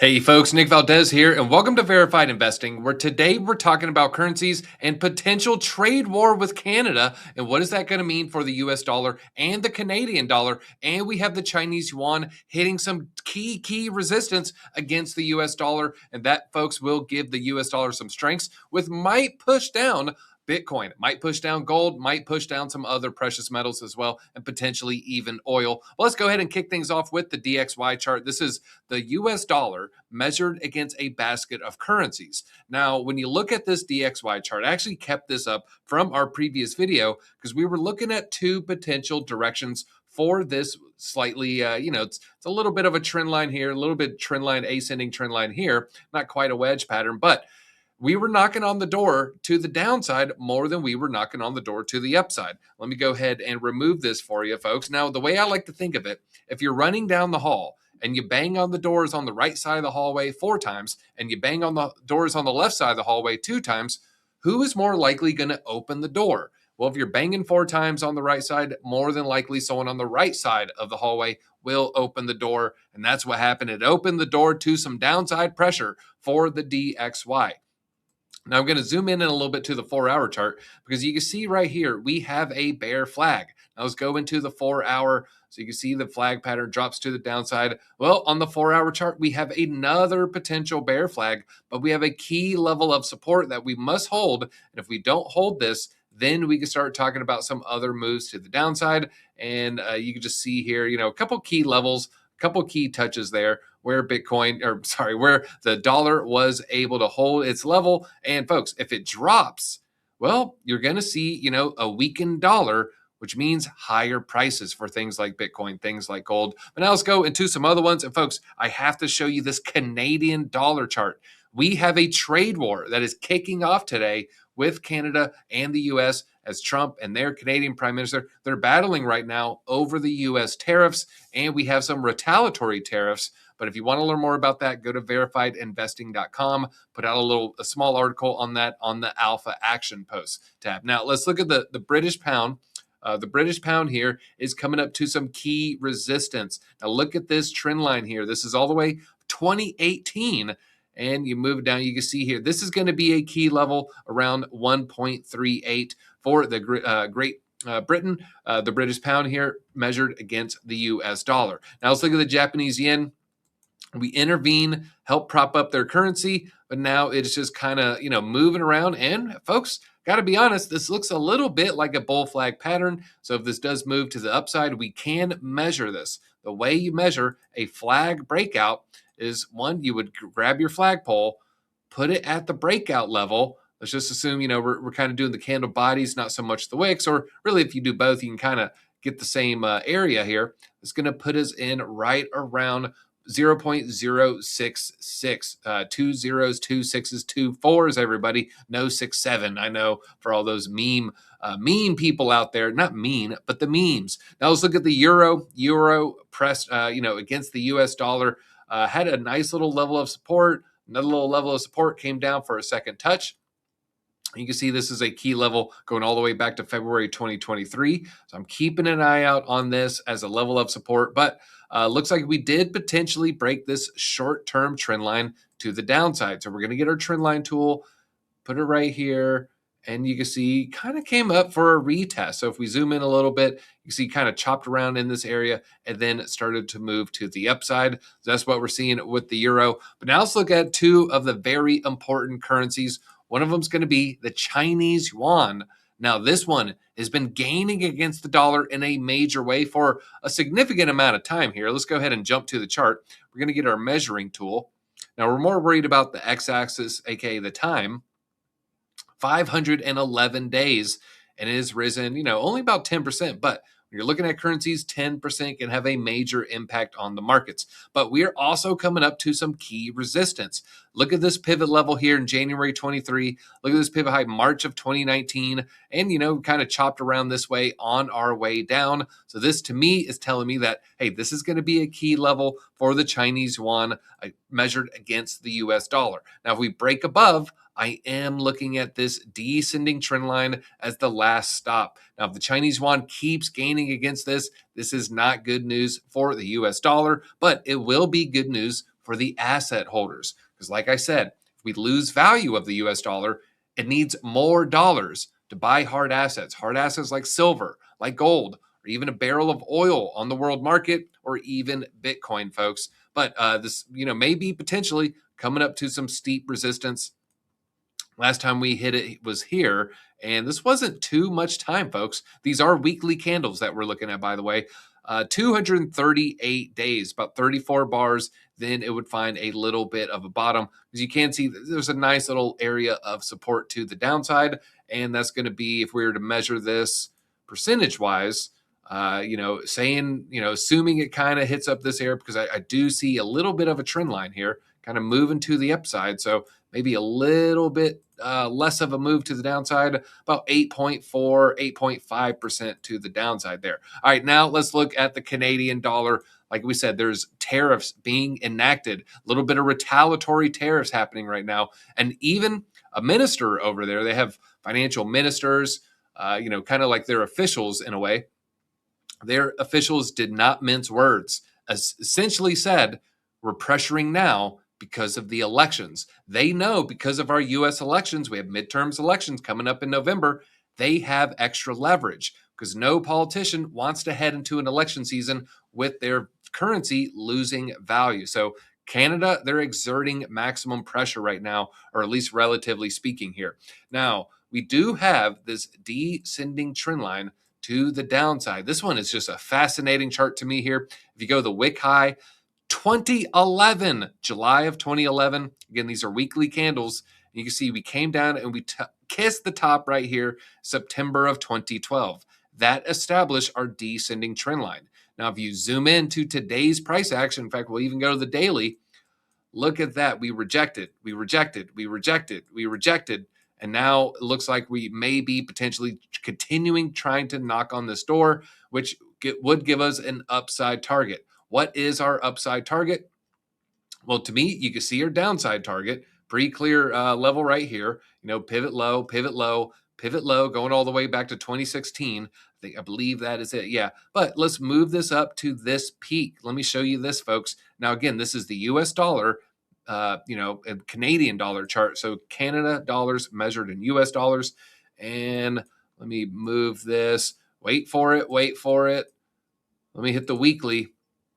Hey folks, Nick Valdez here, and welcome to Verified Investing, where today we're talking about currencies and potential trade war with Canada, and what is that going to mean for the US dollar and the Canadian dollar, and we have the Chinese yuan hitting some key resistance against the US dollar, and that, folks, will give the US dollar some strengths, with might push down Bitcoin, might push down gold, might push down some other precious metals as well, and potentially even oil. Well, let's go ahead and kick things off with the DXY chart. This is the US dollar measured against a basket of currencies. Now, when you look at this DXY chart, I actually kept this up from our previous video because we were looking at two potential directions for this slightly, it's a little bit of a trend line here, a little bit trend line, ascending trend line here, not quite a wedge pattern, but we were knocking on the door to the downside more than we were knocking on the door to the upside. Let me go ahead and remove this for you, folks. Now, the way I like to think of it, if you're running down the hall and you bang on the doors on the right side of the hallway 4 times, and you bang on the doors on the left side of the hallway 2 times, who is more likely going to open the door? Well, if you're banging 4 times on the right side, more than likely someone on the right side of the hallway will open the door. And that's what happened. It opened the door to some downside pressure for the DXY. Now I'm going to zoom in a little bit to the 4-hour chart because you can see right here, we have a bear flag. Now let's go into the 4-hour. So you can see the flag pattern drops to the downside. Well, on the 4-hour chart, we have another potential bear flag, but we have a key level of support that we must hold. And if we don't hold this, then we can start talking about some other moves to the downside. And you can just see here, a couple key levels, a couple key touches there where where the dollar was able to hold its level. And folks, if it drops, well, you're going to see, a weakened dollar, which means higher prices for things like Bitcoin, things like gold. But now let's go into some other ones. And folks, I have to show you this Canadian dollar chart. We have a trade war that is kicking off today with Canada and the US as Trump and their Canadian Prime Minister, they're battling right now over the US tariffs, and we have some retaliatory tariffs. But if you want to learn more about that, go to verifiedinvesting.com. Put out a small article on that on the Alpha Action Post tab. Now, let's look at the British pound. The British pound here is coming up to some key resistance. Now, look at this trend line here. This is all the way 2018. And you move it down, you can see here, this is going to be a key level around 1.38 for the Great Britain, the British pound here measured against the US dollar. Now let's look at the Japanese yen. We intervene, help prop up their currency, but now it's just kind of, moving around. And folks, got to be honest, this looks a little bit like a bull flag pattern. So if this does move to the upside, we can measure this. The way you measure a flag breakout is, one, you would grab your flagpole, put it at the breakout level. Let's just assume, we're kind of doing the candle bodies, not so much the wicks, or really if you do both, you can kind of get the same area here. It's going to put us in right around 0.066, 2 zeros, 2 sixes, 2 fours, everybody. No 6-7. I know for all those mean people out there, not mean, but the memes. Now let's look at the euro. Euro pressed, against the US dollar. Had a nice little level of support. Another little level of support came down for a second touch. You can see this is a key level going all the way back to February 2023. So I'm keeping an eye out on this as a level of support. But looks like we did potentially break this short-term trend line to the downside. So we're going to get our trend line tool, put it right here. And you can see kind of came up for a retest. So if we zoom in a little bit, you see kind of chopped around in this area and then it started to move to the upside. So that's what we're seeing with the euro. But now let's look at two of the very important currencies. One of them is going to be the Chinese yuan. Now, this one has been gaining against the dollar in a major way for a significant amount of time here. Let's go ahead and jump to the chart. We're going to get our measuring tool. Now, we're more worried about the x-axis, aka the time. 511 days, and it has risen, only about 10%. But when you're looking at currencies, 10% can have a major impact on the markets. But we are also coming up to some key resistance. Look at this pivot level here in January 23. Look at this pivot high March of 2019, and kind of chopped around this way on our way down. So this to me is telling me that, hey, this is going to be a key level for the Chinese yuan measured against the US dollar. Now, if we break above, I am looking at this descending trend line as the last stop. Now, if the Chinese yuan keeps gaining against this, this is not good news for the US dollar, but it will be good news for for the asset holders. Because like I said, if we lose value of the US dollar, it needs more dollars to buy hard assets like silver, like gold, or even a barrel of oil on the world market, or even Bitcoin, folks. But this, may be potentially coming up to some steep resistance. Last time we hit it was here, and this wasn't too much time, folks. These are weekly candles that we're looking at, by the way. 238 days, about 34 bars. Then it would find a little bit of a bottom. As you can see, there's a nice little area of support to the downside, and that's going to be, if we were to measure this percentage-wise, assuming it kind of hits up this area, because I do see a little bit of a trend line here, kind of moving to the upside. So maybe a little bit less of a move to the downside, about 8.4, 8.5% to the downside there. All right, now let's look at the Canadian dollar. Like we said, there's tariffs being enacted, a little bit of retaliatory tariffs happening right now. And even a minister over there, they have financial ministers, kind of like their officials in a way. Their officials did not mince words, essentially said, we're pressuring now because of the elections. They know because of our U.S. elections, we have midterms elections coming up in November, they have extra leverage because no politician wants to head into an election season with their currency losing value. So Canada, they're exerting maximum pressure right now, or at least relatively speaking here. Now, we do have this descending trend line to the downside. This one is just a fascinating chart to me here. If you go the wick high, 2011, July of 2011. Again, these are weekly candles. You can see we came down and we kissed the top right here, September of 2012. That established our descending trend line. Now, if you zoom into today's price action, in fact, we'll even go to the daily. Look at that. We rejected, we rejected, we rejected, we rejected. And now it looks like we may be potentially continuing trying to knock on this door, which would give us an upside target. What is our upside target? Well, to me, you can see our downside target, pretty clear level right here. Pivot low, pivot low, pivot low, going all the way back to 2016. I believe that is it. Yeah. But let's move this up to this peak. Let me show you this, folks. Now, again, this is the US dollar, and Canadian dollar chart. So Canada dollars measured in US dollars. And let me move this. Wait for it. Wait for it. Let me hit the weekly,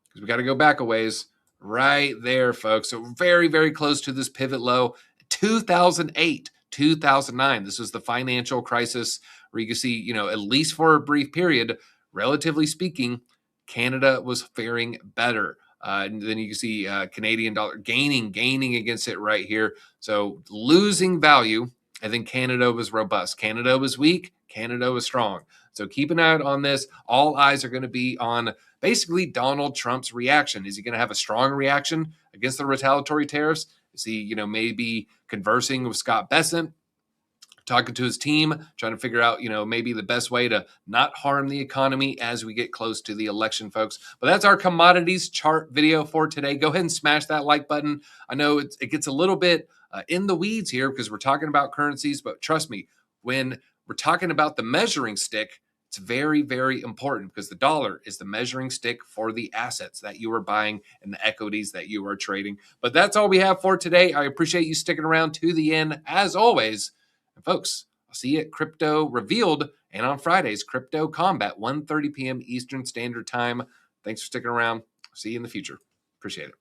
because we got to go back a ways. Right there, folks. So very, very close to this pivot low. 2008, 2009. This was the financial crisis where you can see, at least for a brief period, relatively speaking, Canada was faring better. And then you can see Canadian dollar gaining against it right here. So losing value. I think Canada was robust. Canada was weak. Canada was strong. So keep an eye on this. All eyes are going to be on basically Donald Trump's reaction. Is he going to have a strong reaction against the retaliatory tariffs? Is he, maybe conversing with Scott Bessent, talking to his team, trying to figure out, maybe the best way to not harm the economy as we get close to the election, folks. But that's our commodities chart video for today. Go ahead and smash that like button. I know it gets a little bit in the weeds here because we're talking about currencies, but trust me, when we're talking about the measuring stick, it's very, very important because the dollar is the measuring stick for the assets that you are buying and the equities that you are trading. But that's all we have for today. I appreciate you sticking around to the end as always. And folks, I'll see you at Crypto Revealed and on Fridays, Crypto Combat, 1:30 p.m. Eastern Standard Time. Thanks for sticking around. See you in the future. Appreciate it.